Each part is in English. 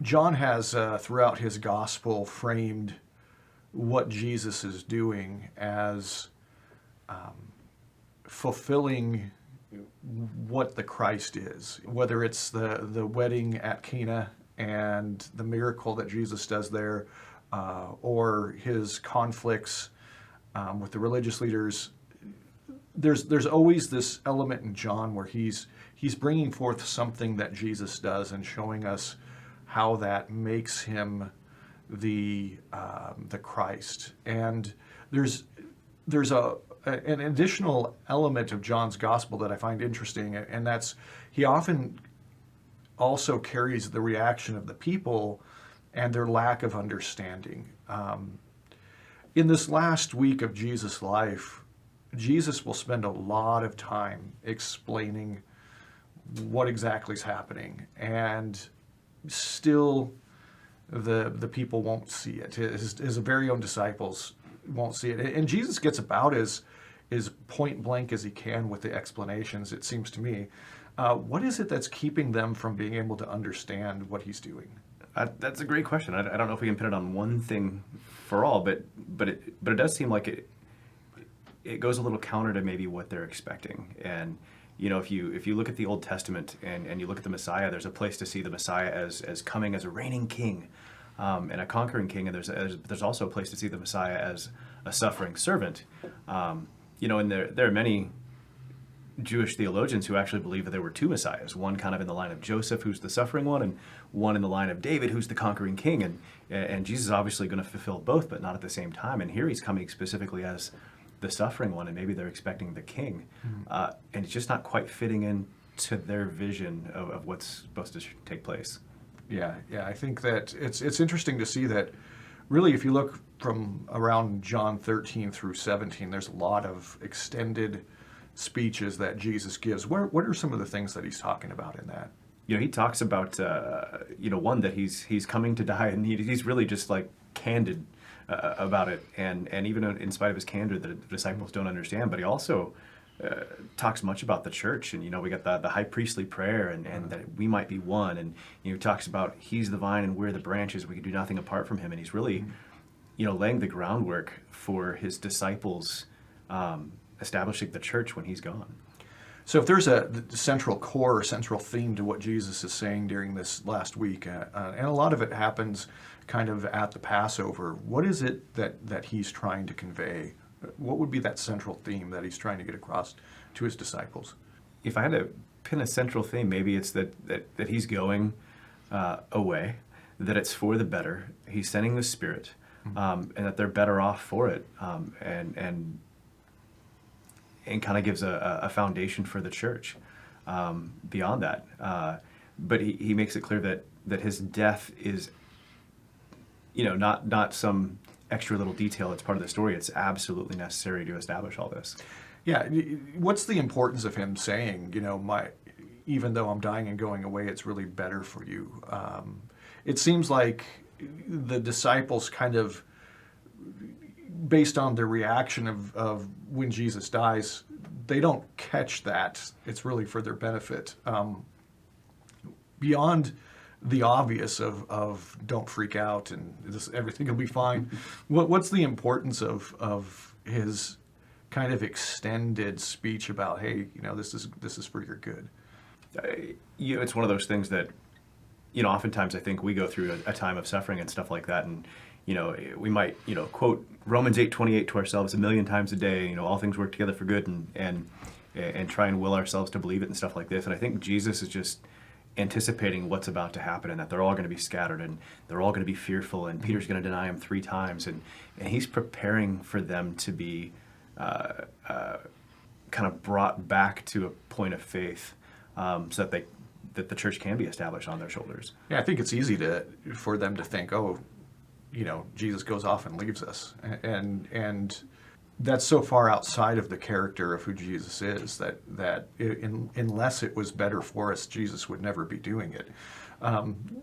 John has, throughout his gospel, framed what Jesus is doing as fulfilling what the Christ is, whether it's the wedding at Cana and the miracle that Jesus does there, or his conflicts with the religious leaders. There's always this element in John where he's bringing forth something that Jesus does and showing us how that makes him the Christ. And there's an additional element of John's gospel that I find interesting, and that's he often also carries the reaction of the people and their lack of understanding. In this last week of Jesus' life, Jesus will spend a lot of time explaining what exactly is happening, and still the people won't see it. His very own disciples won't see it. And Jesus gets about as point blank as he can with the explanations, it seems to me. What is it that's keeping them from being able to understand what he's doing? That's a great question. I don't know if we can pin it on one thing for all, but it does seem like it goes a little counter to maybe what they're expecting. And if you look at the Old Testament and you look at the Messiah, there's a place to see the Messiah as coming as a reigning king and a conquering king, and there's also a place to see the Messiah as a suffering servant. And there are many Jewish theologians who actually believe that there were two Messiahs, one kind of in the line of Joseph, who's the suffering one, and one in the line of David, who's the conquering king. And Jesus is obviously going to fulfill both, but not at the same time. And here he's coming specifically as the suffering one, and maybe they're expecting the king. And it's just not quite fitting into their vision of what's supposed to take place. Yeah, I think that it's interesting to see that really if you look from around John 13 through 17, there's a lot of extended speeches that Jesus gives. What are some of the things that he's talking about in that? He talks about, one, that he's coming to die, and he's really just like candid about it. And even in spite of his candor, the disciples don't understand. But he also talks much about the church. And, we got the high priestly prayer and that we might be one. And, he talks about he's the vine and we're the branches. We can do nothing apart from him. And he's really, laying the groundwork for his disciples establishing the church when he's gone. So if there's a central core, central theme to what Jesus is saying during this last week, and a lot of it happens kind of at the Passover, what is it that he's trying to convey? What would be that central theme that he's trying to get across to his disciples? If I had to pin a central theme, maybe it's that he's going away, that it's for the better. He's sending the Spirit, and that they're better off for it, and kind of gives a foundation for the church beyond that. But he makes it clear that his death is, not some extra little detail. It's part of the story. It's absolutely necessary to establish all this. Yeah. What's the importance of him saying, even though I'm dying and going away, it's really better for you? It seems like the disciples kind of, based on their reaction of when Jesus dies, they don't catch that it's really for their benefit. Beyond the obvious of don't freak out and everything will be fine. What's the importance of his kind of extended speech about, hey, this is for your good? It's one of those things that, oftentimes I think we go through a time of suffering and stuff like that, and we might, quote Romans 8:28 to ourselves a million times a day, all things work together for good, and try and will ourselves to believe it and stuff like this. And I think Jesus is just anticipating what's about to happen, and that they're all going to be scattered, and they're all going to be fearful, and Peter's going to deny him 3 times. And he's preparing for them to be kind of brought back to a point of faith, so that the church can be established on their shoulders. Yeah, I think it's easy for them to think, oh, Jesus goes off and leaves us. And that's so far outside of the character of who Jesus is that unless it was better for us, Jesus would never be doing it.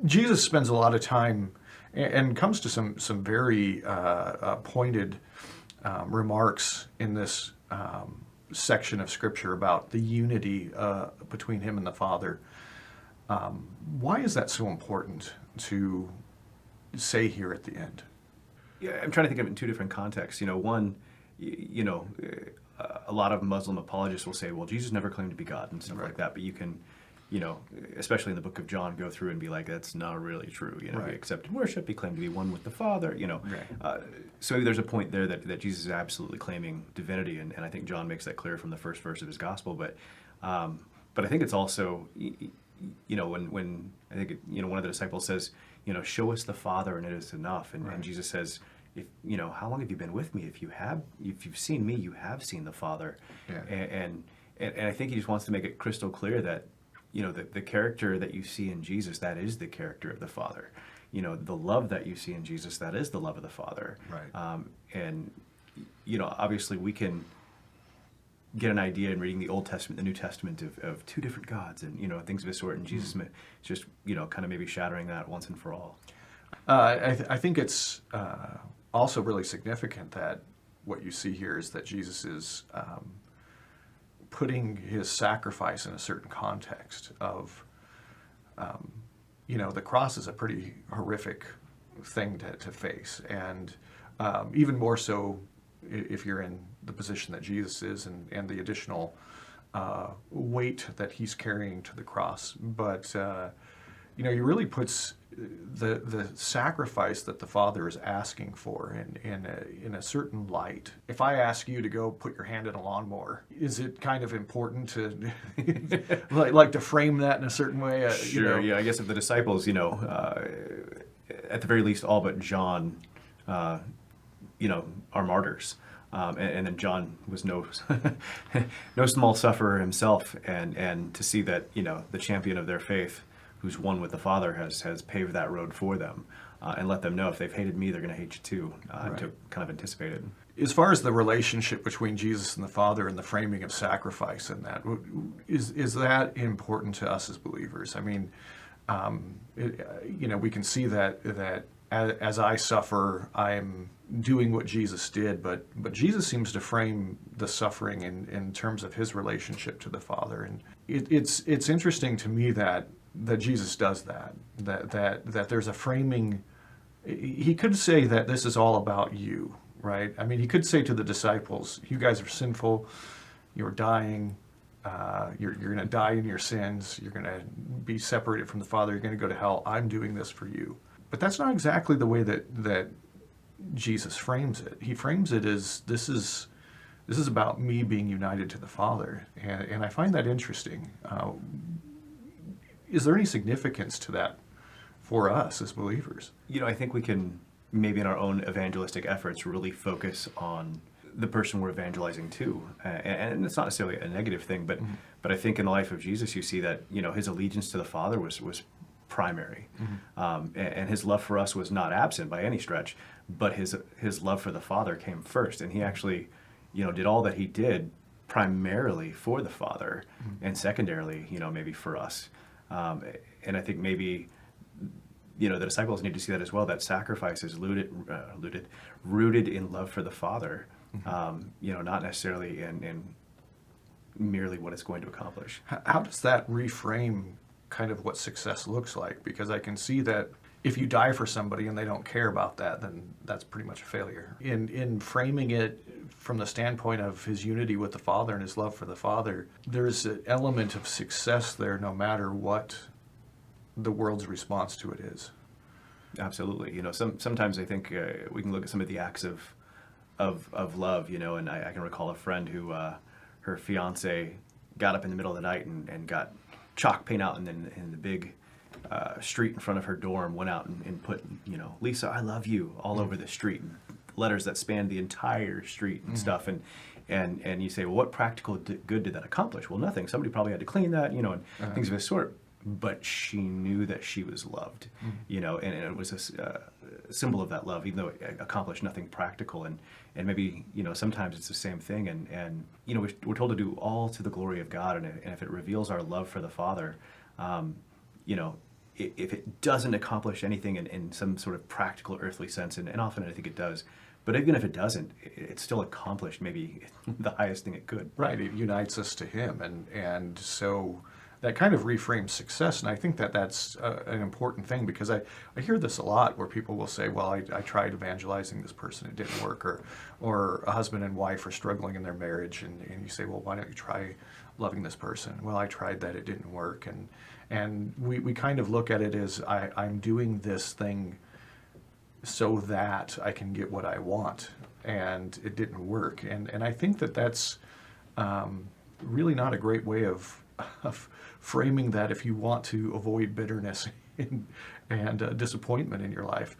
Jesus spends a lot of time and comes to some very pointed remarks in this section of Scripture about the unity between him and the Father. Why is that so important to say here at the end? Yeah, I'm trying to think of it in two different contexts. One, a lot of Muslim apologists will say, well, Jesus never claimed to be God and stuff Right. like that, but you can, especially in the book of John, go through and be like, that's not really true. He Right. accepted worship, he claimed to be one with the Father, Right. So maybe there's a point there that Jesus is absolutely claiming divinity, and I think John makes that clear from the first verse of his gospel, but I think it's also, when I think, one of the disciples says, show us the Father and it is enough. And, Right. and Jesus says, if how long have you been with me? If you've seen me, you have seen the Father. Yeah. And I think he just wants to make it crystal clear that, the character that you see in Jesus, that is the character of the Father. The love that you see in Jesus, that is the love of the Father. Right. And, obviously we can get an idea in reading the Old Testament, the New Testament of two different gods and, things of this sort. And Jesus is just, kind of maybe shattering that once and for all. I think it's also really significant that what you see here is that Jesus is putting his sacrifice in a certain context of, the cross is a pretty horrific thing to face. And even more so if you're in the position that Jesus is and the additional weight that he's carrying to the cross. But, he really puts the sacrifice that the Father is asking for in a certain light. If I ask you to go put your hand in a lawnmower, is it kind of important to like to frame that in a certain way? Sure. Yeah. I guess if the disciples, at the very least, all but John, are martyrs. And then John was no no small sufferer himself, and to see that the champion of their faith, who's one with the Father, has paved that road for them, and let them know if they've hated me, they're going to hate you too, to kind of anticipate it. As far as the relationship between Jesus and the Father and the framing of sacrifice and that, is that important to us as believers? I mean, we can see that as I suffer, I'm doing what Jesus did, but Jesus seems to frame the suffering in terms of his relationship to the Father, and it's interesting to me that Jesus does that there's a framing. He could say that this is all about you, right? I mean, he could say to the disciples, you guys are sinful, you're dying, you're going to die in your sins, you're going to be separated from the Father, you're going to go to hell, I'm doing this for you. But that's not exactly the way that Jesus frames it. He frames it as this is about me being united to the Father, and I find that interesting. Is there any significance to that for us as believers? I think we can maybe in our own evangelistic efforts really focus on the person we're evangelizing to, and it's not necessarily a negative thing, but Mm-hmm. but I think in the life of Jesus, you see that his allegiance to the Father was primary, and his love for us was not absent by any stretch, but his love for the Father came first, and he actually did all that he did primarily for the Father, and secondarily maybe for us. And I think maybe, the disciples need to see that as well, that sacrifice is rooted in love for the Father, not necessarily in merely what it's going to accomplish. How does that reframe kind of what success looks like? Because I can see that if you die for somebody and they don't care about that, then that's pretty much a failure. In framing it from the standpoint of his unity with the Father and his love for the Father, there's an element of success there no matter what the world's response to it is. Absolutely. Sometimes I think we can look at some of the acts of love, and I can recall a friend who her fiance got up in the middle of the night and got chalk paint out in the big street in front of her dorm, went out and put, Lisa, I love you all over the street, letters that spanned the entire street and stuff. And you say, well, what practical good did that accomplish? Well, nothing. Somebody probably had to clean that, and things of this sort. But she knew that she was loved, and it was a symbol of that love, even though it accomplished nothing practical. And maybe, sometimes it's the same thing. And we're told to do all to the glory of God. And if it reveals our love for the Father, if it doesn't accomplish anything in some sort of practical earthly sense, and often I think it does, but even if it doesn't, it's still accomplished maybe the highest thing it could. Right. It unites us to him. And so that kind of reframes success. And I think that that's an important thing, because I hear this a lot where people will say, well, I tried evangelizing this person, it didn't work, or a husband and wife are struggling in their marriage, and you say, well, why don't you try loving this person? Well, I tried that, it didn't work. And we kind of look at it as I'm doing this thing so that I can get what I want, and it didn't work. And I think that that's really not a great way of framing that if you want to avoid bitterness and disappointment in your life.